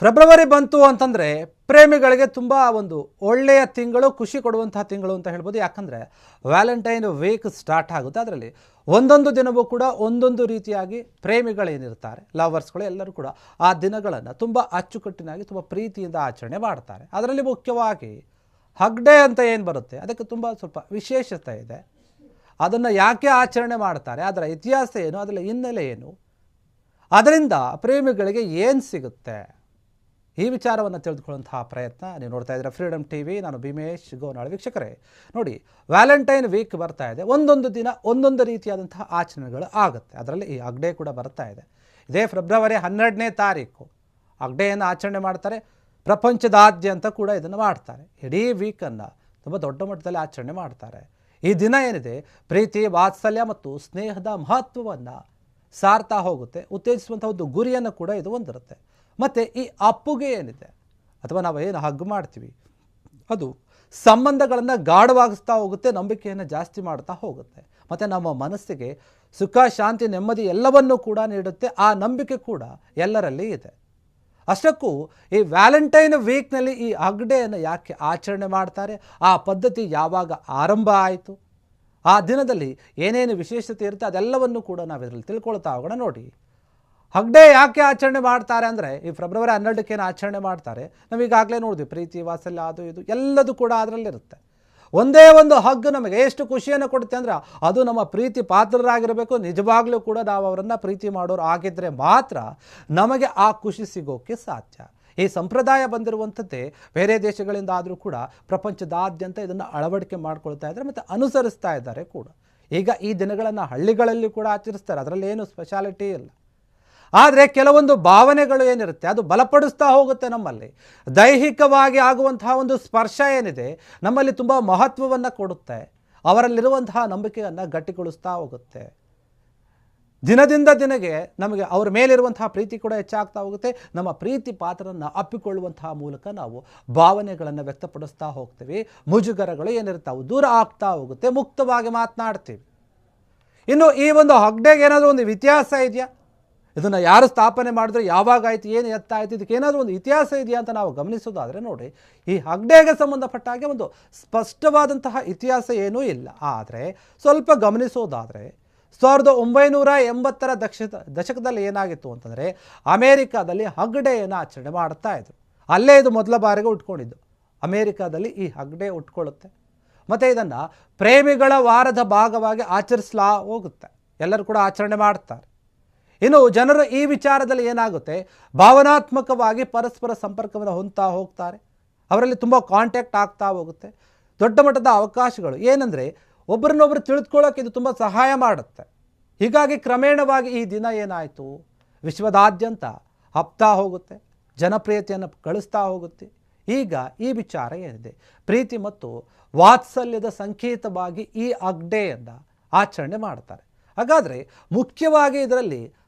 February ಬಂತು ಅಂತಂದರೆ ಪ್ರೇಮಿಗಳಿಗೆ ತುಂಬ ಒಂದು ಒಳ್ಳೆಯ ತಿಂಗಳು, ಖುಷಿ ಕೊಡುವಂತಹ ತಿಂಗಳು ಅಂತ ಹೇಳ್ಬೋದು. ಯಾಕಂದರೆ ವ್ಯಾಲೆಂಟೈನ್ ವೀಕ್ ಸ್ಟಾರ್ಟ್ ಆಗುತ್ತೆ. ಅದರಲ್ಲಿ ಒಂದೊಂದು ದಿನವೂ ಕೂಡ ಒಂದೊಂದು ರೀತಿಯಾಗಿ ಪ್ರೇಮಿಗಳೇನಿರ್ತಾರೆ, ಲವರ್ಸ್ಗಳು ಎಲ್ಲರೂ ಕೂಡ ಆ ದಿನಗಳನ್ನು ತುಂಬ ಅಚ್ಚುಕಟ್ಟಿನಾಗಿ ತುಂಬ ಪ್ರೀತಿಯಿಂದ ಆಚರಣೆ ಮಾಡ್ತಾರೆ. ಅದರಲ್ಲಿ ಮುಖ್ಯವಾಗಿ ಹಗ್ ಡೇ ಅಂತ ಏನು ಬರುತ್ತೆ, ಅದಕ್ಕೆ ತುಂಬ ಸ್ವಲ್ಪ ವಿಶೇಷತೆ ಇದೆ. ಅದನ್ನು ಯಾಕೆ ಆಚರಣೆ ಮಾಡ್ತಾರೆ, ಅದರ ಇತಿಹಾಸ ಏನು, ಅದರ ಹಿನ್ನೆಲೆ ಏನು, ಅದರಿಂದ ಪ್ರೇಮಿಗಳಿಗೆ ಏನು ಸಿಗುತ್ತೆ, ಈ ವಿಚಾರವನ್ನು ತಿಳಿದುಕೊಳ್ಳುವಂತಹ ಪ್ರಯತ್ನ ನೀವು ನೋಡ್ತಾ ಇದ್ದೀರಾ ಫ್ರೀಡಮ್ ಟಿವಿ. ನಾನು ಭೀಮೇಶ್ ಗೋನಾಳ್. ವೀಕ್ಷಕರೇ ನೋಡಿ, ವ್ಯಾಲೆಂಟೈನ್ ವೀಕ್ ಬರ್ತಾ ಇದೆ. ಒಂದೊಂದು ದಿನ ಒಂದೊಂದು ರೀತಿಯಾದಂತಹ ಆಚರಣೆಗಳು ಆಗುತ್ತೆ. ಅದರಲ್ಲಿ ಈ ಹಗ್ ಡೇ ಕೂಡ ಬರ್ತಾ ಇದೆ. ಇದೇ ಫೆಬ್ರವರಿ 12ನೇ ತಾರೀಕು ಹಗ್ ಡೇಯನ್ನು ಆಚರಣೆ ಮಾಡ್ತಾರೆ. ಪ್ರಪಂಚದಾದ್ಯಂತ ಕೂಡ ಇದನ್ನು ಮಾಡ್ತಾರೆ. ಇಡೀ ವೀಕನ್ನು ತುಂಬ ದೊಡ್ಡ ಮಟ್ಟದಲ್ಲಿ ಆಚರಣೆ ಮಾಡ್ತಾರೆ. ಈ ದಿನ ಏನಿದೆ, ಪ್ರೀತಿ, ವಾತ್ಸಲ್ಯ ಮತ್ತು ಸ್ನೇಹದ ಮಹತ್ವವನ್ನು ಸಾರ್ತಾ ಹೋಗುತ್ತೆ. ಉತ್ತೇಜಿಸುವಂಥ ಒಂದು ಗುರಿಯನ್ನು ಕೂಡ ಇದು ಹೊಂದಿರುತ್ತೆ. ಮತ್ತು ಈ ಅಪ್ಪುಗೆ ಏನಿದೆ, ಅಥವಾ ನಾವು ಏನು ಹಗ್ ಮಾಡ್ತೀವಿ, ಅದು ಸಂಬಂಧಗಳನ್ನು ಗಾಢವಾಗಿಸ್ತಾ ಹೋಗುತ್ತೆ, ನಂಬಿಕೆಯನ್ನು ಜಾಸ್ತಿ ಮಾಡ್ತಾ ಹೋಗುತ್ತೆ. ಮತ್ತು ನಮ್ಮ ಮನಸ್ಸಿಗೆ ಸುಖ, ಶಾಂತಿ, ನೆಮ್ಮದಿ ಎಲ್ಲವನ್ನೂ ಕೂಡ ನೀಡುತ್ತೆ. ಆ ನಂಬಿಕೆ ಕೂಡ ಎಲ್ಲರಲ್ಲಿ ಇದೆ. ಅಷ್ಟಕ್ಕೂ ಈ ವ್ಯಾಲೆಂಟೈನ್ ವೀಕ್ನಲ್ಲಿ ಈ ಹಗ್ ಡೇಯನ್ನು ಯಾಕೆ ಆಚರಣೆ ಮಾಡ್ತಾರೆ, ಆ ಪದ್ಧತಿ ಯಾವಾಗ ಆರಂಭ ಆಯಿತು, ಆ ದಿನದಲ್ಲಿ ಏನೇನು ವಿಶೇಷತೆ ಇರುತ್ತೆ, ಅದೆಲ್ಲವನ್ನು ಕೂಡ ನಾವು ಇದರಲ್ಲಿ ತಿಳ್ಕೊಳ್ತಾ ಹೋಗೋಣ. ನೋಡಿ, ಹಗ್ ಡೇ ಯಾಕೆ ಆಚರಣೆ ಮಾಡ್ತಾರೆ ಅಂದರೆ, ಈ ಫೆಬ್ರವರಿ 12ಕ್ಕೆ ಆಚರಣೆ ಮಾಡ್ತಾರೆ. ನಾವೀಗಾಗಲೇ ನೋಡಿದ್ವಿ, ಪ್ರೀತಿ, ವಾತ್ಸಲ್ಯ, ಅದು ಇದು ಎಲ್ಲದೂ ಕೂಡ ಅದರಲ್ಲಿರುತ್ತೆ. ಒಂದೇ ಒಂದು ಹಗ್ ನಮಗೆ ಎಷ್ಟು ಖುಷಿಯನ್ನು ಕೊಡುತ್ತೆ ಅಂದರೆ, ಅದು ನಮ್ಮ ಪ್ರೀತಿ ಪಾತ್ರರಾಗಿರಬೇಕು. ನಿಜವಾಗ್ಲೂ ಕೂಡ ನಾವು ಅವರನ್ನು ಪ್ರೀತಿ ಮಾಡೋರು ಆಗಿದ್ದರೆ ಮಾತ್ರ ನಮಗೆ ಆ ಖುಷಿ ಸಿಗೋಕ್ಕೆ ಸಾಧ್ಯ. ಈ ಸಂಪ್ರದಾಯ ಬಂದಿರುವಂಥದ್ದೇ ಬೇರೆ ದೇಶಗಳಿಂದ ಆದರೂ ಕೂಡ ಪ್ರಪಂಚದಾದ್ಯಂತ ಇದನ್ನು ಅಳವಡಿಕೆ ಮಾಡ್ಕೊಳ್ತಾ ಇದ್ದಾರೆ ಮತ್ತು ಅನುಸರಿಸ್ತಾ ಇದ್ದಾರೆ ಕೂಡ. ಈಗ ಈ ದಿನಗಳನ್ನು ಹಳ್ಳಿಗಳಲ್ಲಿ ಕೂಡ ಆಚರಿಸ್ತಾರೆ, ಅದರಲ್ಲಿ ಏನು ಸ್ಪೆಷಾಲಿಟಿ ಇಲ್ಲ. ಆದರೆ ಕೆಲವೊಂದು ಭಾವನೆಗಳು ಏನಿರುತ್ತೆ, ಅದು ಬಲಪಡಿಸ್ತಾ ಹೋಗುತ್ತೆ. ನಮ್ಮಲ್ಲಿ ದೈಹಿಕವಾಗಿ ಆಗುವಂತಹ ಒಂದು ಸ್ಪರ್ಶ ಏನಿದೆ, ನಮ್ಮಲ್ಲಿ ತುಂಬ ಮಹತ್ವವನ್ನು ಕೊಡುತ್ತೆ. ಅವರಲ್ಲಿರುವಂತಹ ನಂಬಿಕೆಯನ್ನು ಗಟ್ಟಿಗೊಳಿಸ್ತಾ ಹೋಗುತ್ತೆ. ದಿನದಿಂದ ದಿನಕ್ಕೆ ನಮಗೆ ಅವರ ಮೇಲಿರುವಂತಹ ಪ್ರೀತಿ ಕೂಡ ಹೆಚ್ಚಾಗ್ತಾ ಹೋಗುತ್ತೆ. ನಮ್ಮ ಪ್ರೀತಿ ಪಾತ್ರವನ್ನು ಅಪ್ಪಿಕೊಳ್ಳುವಂತಹ ಮೂಲಕ ನಾವು ಭಾವನೆಗಳನ್ನು ವ್ಯಕ್ತಪಡಿಸ್ತಾ ಹೋಗ್ತೀವಿ. ಮುಜುಗರಗಳು ಏನಿರ್ತಾವೆ ದೂರ ಆಗ್ತಾ ಹೋಗುತ್ತೆ, ಮುಕ್ತವಾಗಿ ಮಾತನಾಡ್ತೀವಿ. ಇನ್ನು ಈ ಒಂದು ಹಗ್ ಡೇಗೆ ಏನಾದರೂ ಒಂದು ಇತಿಹಾಸ ಇದೆಯಾ, ಇದನ್ನು ಯಾರು ಸ್ಥಾಪನೆ ಮಾಡಿದ್ರು, ಯಾವಾಗ ಆಯಿತು, ಏನು ಎತ್ತಾಯಿತು, ಇದಕ್ಕೆ ಏನಾದರೂ ಒಂದು ಇತಿಹಾಸ ಇದೆಯಾ ಅಂತ ನಾವು ಗಮನಿಸೋದಾದರೆ ನೋಡಿ, ಈ ಹಗ್ ಡೇಗೆ ಸಂಬಂಧಪಟ್ಟ ಹಾಗೆ ಒಂದು ಸ್ಪಷ್ಟವಾದಂತಹ ಇತಿಹಾಸ ಏನೂ ಇಲ್ಲ. ಆದರೆ ಸ್ವಲ್ಪ ಗಮನಿಸೋದಾದರೆ 1980ರ ದಶಕದಲ್ಲಿ ಏನಾಗಿತ್ತು ಅಂತಂದರೆ, ಅಮೇರಿಕಾದಲ್ಲಿ ಹಗ್ ಡೇಯನ್ನು ಆಚರಣೆ ಮಾಡ್ತಾ ಇದ್ರು. ಅಲ್ಲೇ ಇದು ಮೊದಲ ಬಾರಿಗೆ ಉಟ್ಕೊಂಡಿದ್ದು. ಅಮೇರಿಕಾದಲ್ಲಿ ಈ ಹಗ್ ಡೇ ಉಟ್ಕೊಳ್ಳುತ್ತೆ. ಮತ್ತು ಇದನ್ನು ಪ್ರೇಮಿಗಳ ವಾರದ ಭಾಗವಾಗಿ ಆಚರಿಸ್ಲಾ ಹೋಗುತ್ತೆ. ಎಲ್ಲರೂ ಕೂಡ ಆಚರಣೆ ಮಾಡ್ತಾರೆ. ಇನ್ನು ಜನರು ಈ ವಿಚಾರದಲ್ಲಿ ಏನಾಗುತ್ತೆ, ಭಾವನಾತ್ಮಕವಾಗಿ ಪರಸ್ಪರ ಸಂಪರ್ಕವನ್ನು ಹೊಂದ್ತಾ ಹೋಗ್ತಾರೆ. ಅವರಲ್ಲಿ ತುಂಬ ಕಾಂಟ್ಯಾಕ್ಟ್ ಆಗ್ತಾ ಹೋಗುತ್ತೆ. ದೊಡ್ಡ ಮಟ್ಟದ ಅವಕಾಶಗಳು ಏನಂದರೆ, ಒಬ್ಬರನ್ನೊಬ್ಬರು ತಿಳಿದುಕೊಳ್ಳೋಕೆ ಇದು ತುಂಬ ಸಹಾಯ ಮಾಡುತ್ತೆ. ಹೀಗಾಗಿ ಕ್ರಮೇಣವಾಗಿ ಈ ದಿನ ಏನಾಯಿತು, ವಿಶ್ವದಾದ್ಯಂತ ಹಬ್ತಾ ಹೋಗುತ್ತೆ, ಜನಪ್ರಿಯತೆಯನ್ನು ಗಳಿಸ್ತಾ ಹೋಗುತ್ತೆ. ಈಗ ಈ ವಿಚಾರ ಏನಿದೆ, ಪ್ರೀತಿ ಮತ್ತು ವಾತ್ಸಲ್ಯದ ಸಂಕೇತವಾಗಿ ಈ ಹಗ್ ಡೇಯನ್ನು ಆಚರಣೆ ಮಾಡ್ತಾರೆ. ಹಾಗಾದರೆ ಮುಖ್ಯವಾಗಿ ಇದರಲ್ಲಿ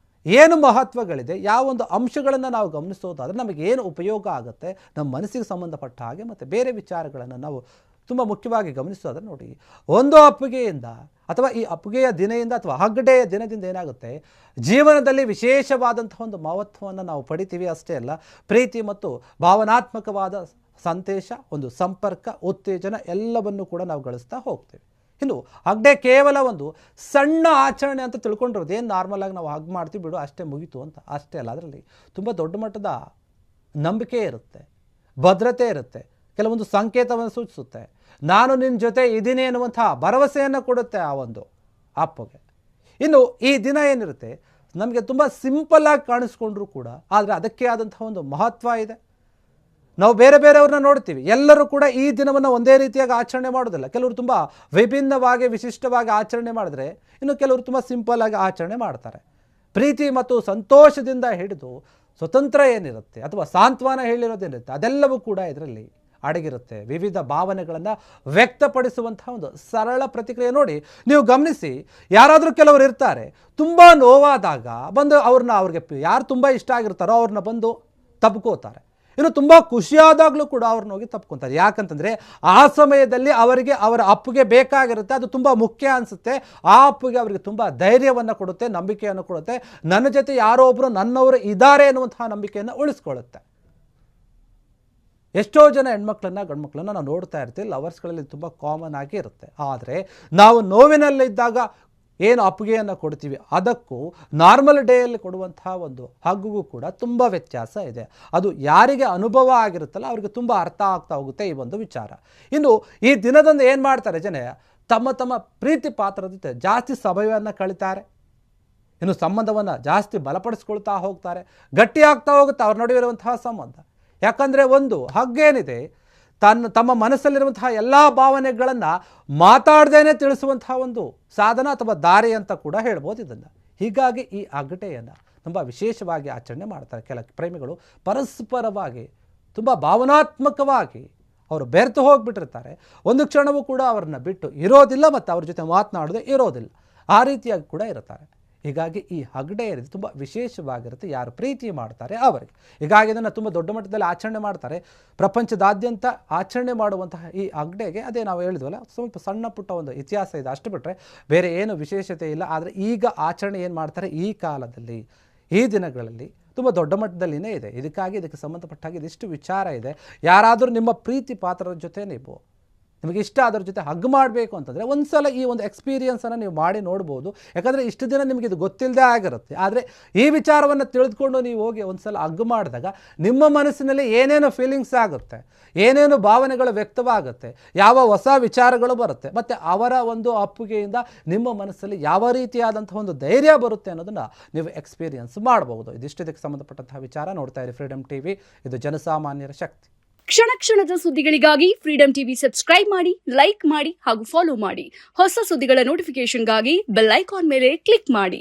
ಏನು ಮಹತ್ವಗಳಿದೆ, ಯಾವೊಂದು ಅಂಶಗಳನ್ನು ನಾವು ಗಮನಿಸೋದಾದರೆ ನಮಗೇನು ಉಪಯೋಗ ಆಗುತ್ತೆ, ನಮ್ಮ ಮನಸ್ಸಿಗೆ ಸಂಬಂಧಪಟ್ಟ ಹಾಗೆ ಮತ್ತು ಬೇರೆ ವಿಚಾರಗಳನ್ನು ನಾವು ತುಂಬ ಮುಖ್ಯವಾಗಿ ಗಮನಿಸೋದಾದ್ರೆ ನೋಡಿ, ಒಂದು ಅಪ್ಪುಗೆಯಿಂದ ಅಥವಾ ಈ ಅಪ್ಪುಗೆಯ ದಿನದಿಂದ ಅಥವಾ ಹಗ್ ಡೇಯ ದಿನದಿಂದ ಏನಾಗುತ್ತೆ, ಜೀವನದಲ್ಲಿ ವಿಶೇಷವಾದಂತಹ ಒಂದು ಮಹತ್ವವನ್ನು ನಾವು ಪಡಿತೀವಿ. ಅಷ್ಟೇ ಅಲ್ಲ, ಪ್ರೀತಿ ಮತ್ತು ಭಾವನಾತ್ಮಕವಾದ ಸಂದೇಶ, ಒಂದು ಸಂಪರ್ಕ, ಉತ್ತೇಜನ ಎಲ್ಲವನ್ನು ಕೂಡ ನಾವು ಗಳಿಸ್ತಾ ಹೋಗ್ತೇವೆ. ಇನ್ನು ಹಗ್ ಡೇ ಕೇವಲ ಒಂದು ಸಣ್ಣ ಆಚರಣೆ ಅಂತ ತಿಳ್ಕೊಂಡಿರೋದು, ಏನು ನಾರ್ಮಲ್ ಆಗಿ ನಾವು ಹಗ್ ಮಾಡ್ತೀವಿ ಬಿಡು ಅಷ್ಟೇ ಮುಗೀತು ಅಂತ, ಅಷ್ಟೇ ಅಲ್ಲ. ಅದರಲ್ಲಿ ತುಂಬ ದೊಡ್ಡ ಮಟ್ಟದ ನಂಬಿಕೆ ಇರುತ್ತೆ, ಭದ್ರತೆ ಇರುತ್ತೆ, ಕೆಲವೊಂದು ಸಂಕೇತವನ್ನು ಸೂಚಿಸುತ್ತೆ. ನಾನು ನಿನ್ನ ಜೊತೆ ಇದ್ದೀನಿ ಎನ್ನುವಂಥ ಭರವಸೆಯನ್ನು ಕೊಡುತ್ತೆ ಆ ಒಂದು ಅಪ್ಪಗೆ. ಇನ್ನು ಈ ದಿನ ಏನಿರುತ್ತೆ, ನಮಗೆ ತುಂಬ ಸಿಂಪಲ್ಲಾಗಿ ಕಾಣಿಸ್ಕೊಂಡ್ರೂ ಕೂಡ ಆದರೆ ಅದಕ್ಕೆ ಆದಂತಹ ಒಂದು ಮಹತ್ವ ಇದೆ. ನಾವು ಬೇರೆ ಬೇರೆಯವ್ರನ್ನ ನೋಡ್ತೀವಿ, ಎಲ್ಲರೂ ಕೂಡ ಈ ದಿನವನ್ನು ಒಂದೇ ರೀತಿಯಾಗಿ ಆಚರಣೆ ಮಾಡೋದಿಲ್ಲ. ಕೆಲವರು ತುಂಬ ವಿಭಿನ್ನವಾಗಿ ವಿಶಿಷ್ಟವಾಗಿ ಆಚರಣೆ ಮಾಡಿದ್ರೆ, ಇನ್ನು ಕೆಲವರು ತುಂಬ ಸಿಂಪಲ್ಲಾಗಿ ಆಚರಣೆ ಮಾಡ್ತಾರೆ. ಪ್ರೀತಿ ಮತ್ತು ಸಂತೋಷದಿಂದ ಹಿಡಿದು ಸ್ವತಂತ್ರ ಏನಿರುತ್ತೆ ಅಥವಾ ಸಾಂತ್ವನ ಹೇಳಿರೋದೇನಿರುತ್ತೆ, ಅದೆಲ್ಲವೂ ಕೂಡ ಇದರಲ್ಲಿ ಅಡಗಿರುತ್ತೆ. ವಿವಿಧ ಭಾವನೆಗಳನ್ನು ವ್ಯಕ್ತಪಡಿಸುವಂಥ ಒಂದು ಸರಳ ಪ್ರತಿಕ್ರಿಯೆ. ನೋಡಿ, ನೀವು ಗಮನಿಸಿ, ಯಾರಾದರೂ ಕೆಲವರು ಇರ್ತಾರೆ, ತುಂಬ ನೋವಾದಾಗ ಬಂದು ಅವ್ರಿಗೆ ಯಾರು ತುಂಬ ಇಷ್ಟ ಆಗಿರ್ತಾರೋ ಅವ್ರನ್ನ ಬಂದು ತಬ್ಕೋತಾರೆ. ಇನ್ನು ತುಂಬ ಖುಷಿಯಾದಾಗಲೂ ಕೂಡ ಅವ್ರನ್ನ ಹೋಗಿ ತಪ್ಕೊತಾರೆ. ಯಾಕಂತಂದರೆ ಆ ಸಮಯದಲ್ಲಿ ಅವರಿಗೆ ಅವರ ಅಪ್ಪುಗೆ ಬೇಕಾಗಿರುತ್ತೆ, ಅದು ತುಂಬ ಮುಖ್ಯ ಅನಿಸುತ್ತೆ. ಆ ಅಪ್ಪುಗೆ ಅವರಿಗೆ ತುಂಬ ಧೈರ್ಯವನ್ನು ಕೊಡುತ್ತೆ, ನಂಬಿಕೆಯನ್ನು ಕೊಡುತ್ತೆ. ನನ್ನ ಜೊತೆ ಯಾರೋ ಒಬ್ಬರು ನನ್ನವರು ಇದ್ದಾರೆ ಎನ್ನುವಂತಹ ನಂಬಿಕೆಯನ್ನು ಉಳಿಸ್ಕೊಳ್ಳುತ್ತೆ. ಎಷ್ಟೋ ಜನ ಹೆಣ್ಮಕ್ಳನ್ನ ಗಂಡ್ಮಕ್ಳನ್ನ ನಾವು ನೋಡ್ತಾ ಇರ್ತೀವಿ, ಲವರ್ಸ್ಗಳಲ್ಲಿ ತುಂಬ ಕಾಮನ್ ಆಗಿ ಇರುತ್ತೆ. ಆದರೆ ನಾವು ನೋವಿನಲ್ಲಿದ್ದಾಗ ಏನು ಅಪ್ಪುಗೆಯನ್ನು ಕೊಡ್ತೀವಿ ಅದಕ್ಕೂ ನಾರ್ಮಲ್ ಡೇಯಲ್ಲಿ ಕೊಡುವಂತಹ ಒಂದು ಹಗ್ಗಿಗೂ ಕೂಡ ತುಂಬ ವ್ಯತ್ಯಾಸ ಇದೆ. ಅದು ಯಾರಿಗೆ ಅನುಭವ ಆಗಿರುತ್ತಲ್ಲ ಅವ್ರಿಗೆ ತುಂಬ ಅರ್ಥ ಆಗ್ತಾ ಹೋಗುತ್ತೆ ಈ ಒಂದು ವಿಚಾರ. ಇನ್ನು ಈ ದಿನದಂದು ಏನು ಮಾಡ್ತಾರೆ ಜನ, ತಮ್ಮ ತಮ್ಮ ಪ್ರೀತಿ ಪಾತ್ರದ ಜೊತೆ ಜಾಸ್ತಿ ಸಮಯವನ್ನು ಕಳೀತಾರೆ, ಇನ್ನು ಸಂಬಂಧವನ್ನು ಜಾಸ್ತಿ ಬಲಪಡಿಸ್ಕೊಳ್ತಾ ಹೋಗ್ತಾರೆ, ಗಟ್ಟಿಯಾಗ್ತಾ ಹೋಗುತ್ತೆ ಅವ್ರ ನಡುವೆ ಇರುವಂತಹ ಸಂಬಂಧ. ಯಾಕಂದರೆ ಒಂದು ಹಗ್ಗೇನಿದೆ ತಮ್ಮ ಮನಸ್ಸಲ್ಲಿರುವಂತಹ ಎಲ್ಲ ಭಾವನೆಗಳನ್ನು ಮಾತಾಡ್ದೇನೆ ತಿಳಿಸುವಂತಹ ಒಂದು ಸಾಧನ ಅಥವಾ ದಾರಿ ಅಂತ ಕೂಡ ಹೇಳ್ಬೋದು ಇದನ್ನು. ಹೀಗಾಗಿ ಈ ಅಗಟೆಯನ್ನು ತುಂಬ ವಿಶೇಷವಾಗಿ ಆಚರಣೆ ಮಾಡ್ತಾರೆ ಕೆಲ ಪ್ರೇಮಿಗಳು. ಪರಸ್ಪರವಾಗಿ ತುಂಬ ಭಾವನಾತ್ಮಕವಾಗಿ ಅವರು ಬೆರೆತು ಹೋಗಿಬಿಟ್ಟಿರ್ತಾರೆ, ಒಂದು ಕ್ಷಣವೂ ಕೂಡ ಅವ್ರನ್ನ ಬಿಟ್ಟು ಇರೋದಿಲ್ಲ ಮತ್ತು ಅವ್ರ ಜೊತೆ ಮಾತನಾಡೋದೇ ಇರೋದಿಲ್ಲ, ಆ ರೀತಿಯಾಗಿ ಕೂಡ ಇರ್ತಾರೆ. ಹೀಗಾಗಿ ಈ ಹಗ್ಡೆ ಏನಿದೆ ತುಂಬ ವಿಶೇಷವಾಗಿರುತ್ತೆ ಯಾರು ಪ್ರೀತಿ ಮಾಡ್ತಾರೆ ಅವರಿಗೆ. ಹೀಗಾಗಿ ಇದನ್ನು ತುಂಬ ದೊಡ್ಡ ಮಟ್ಟದಲ್ಲಿ ಆಚರಣೆ ಮಾಡ್ತಾರೆ. ಪ್ರಪಂಚದಾದ್ಯಂತ ಆಚರಣೆ ಮಾಡುವಂತಹ ಈ ಹಗ್ಡೆಗೆ ಅದೇ ನಾವು ಹೇಳಿದ್ವಲ್ಲ, ಸ್ವಲ್ಪ ಸಣ್ಣ ಪುಟ್ಟ ಒಂದು ಇತಿಹಾಸ ಇದೆ, ಅಷ್ಟು ಬಿಟ್ಟರೆ ಬೇರೆ ಏನು ವಿಶೇಷತೆ ಇಲ್ಲ. ಆದರೆ ಈಗ ಆಚರಣೆ ಏನು ಮಾಡ್ತಾರೆ ಈ ಕಾಲದಲ್ಲಿ, ಈ ದಿನಗಳಲ್ಲಿ ತುಂಬ ದೊಡ್ಡ ಮಟ್ಟದಲ್ಲಿನೇ ಇದೆ. ಇದಕ್ಕೆ ಸಂಬಂಧಪಟ್ಟಾಗಿ ಇದಿಷ್ಟು ವಿಚಾರ ಇದೆ. ಯಾರಾದರೂ ನಿಮ್ಮ ಪ್ರೀತಿ ಪಾತ್ರದ ಜೊತೆ ನಿಮಗೆ ಇಷ್ಟ ಅದರ ಜೊತೆ ಹಗ್ ಮಾಡಬೇಕು ಅಂತಂದರೆ ಒಂದು ಸಲ ಈ ಒಂದು ಎಕ್ಸ್ಪೀರಿಯನ್ಸನ್ನು ನೀವು ಮಾಡಿ ನೋಡ್ಬೋದು. ಯಾಕಂದರೆ ಇಷ್ಟು ದಿನ ನಿಮಗೆ ಇದು ಗೊತ್ತಿಲ್ಲದೆ ಆಗಿರುತ್ತೆ. ಆದರೆ ಈ ವಿಚಾರವನ್ನು ತಿಳಿದುಕೊಂಡು ನೀವು ಹೋಗಿ ಒಂದು ಸಲ ಹಗ್ ಮಾಡಿದಾಗ ನಿಮ್ಮ ಮನಸ್ಸಿನಲ್ಲಿ ಏನೇನು ಫೀಲಿಂಗ್ಸ್ ಆಗುತ್ತೆ, ಏನೇನು ಭಾವನೆಗಳು ವ್ಯಕ್ತವಾಗುತ್ತೆ, ಯಾವ ಹೊಸ ವಿಚಾರಗಳು ಬರುತ್ತೆ, ಮತ್ತು ಅವರ ಒಂದು ಅಪ್ಪುಗೆಯಿಂದ ನಿಮ್ಮ ಮನಸ್ಸಲ್ಲಿ ಯಾವ ರೀತಿಯಾದಂಥ ಒಂದು ಧೈರ್ಯ ಬರುತ್ತೆ ಅನ್ನೋದನ್ನು ನೀವು ಎಕ್ಸ್ಪೀರಿಯನ್ಸ್ ಮಾಡಬಹುದು. ಇದಕ್ಕೆ ಸಂಬಂಧಪಟ್ಟಂತಹ ವಿಚಾರ ನೋಡ್ತಾ ಇರಿ ಫ್ರೀಡಮ್ ಟಿವಿ, ಇದು ಜನಸಾಮಾನ್ಯರ ಶಕ್ತಿ. ಕ್ಷಣ ಕ್ಷಣದ ಸುದ್ದಿಗಳಿಗಾಗಿ ಫ್ರೀಡಮ್ ಟಿವಿ ಸಬ್ಸ್ಕ್ರೈಬ್ ಮಾಡಿ, ಲೈಕ್ ಮಾಡಿ ಹಾಗೂ ಫಾಲೋ ಮಾಡಿ. ಹೊಸ ಸುದ್ದಿಗಳ ನೋಟಿಫಿಕೇಶನ್ಗಾಗಿ ಬೆಲ್ ಐಕಾನ್ ಮೇಲೆ ಕ್ಲಿಕ್ ಮಾಡಿ.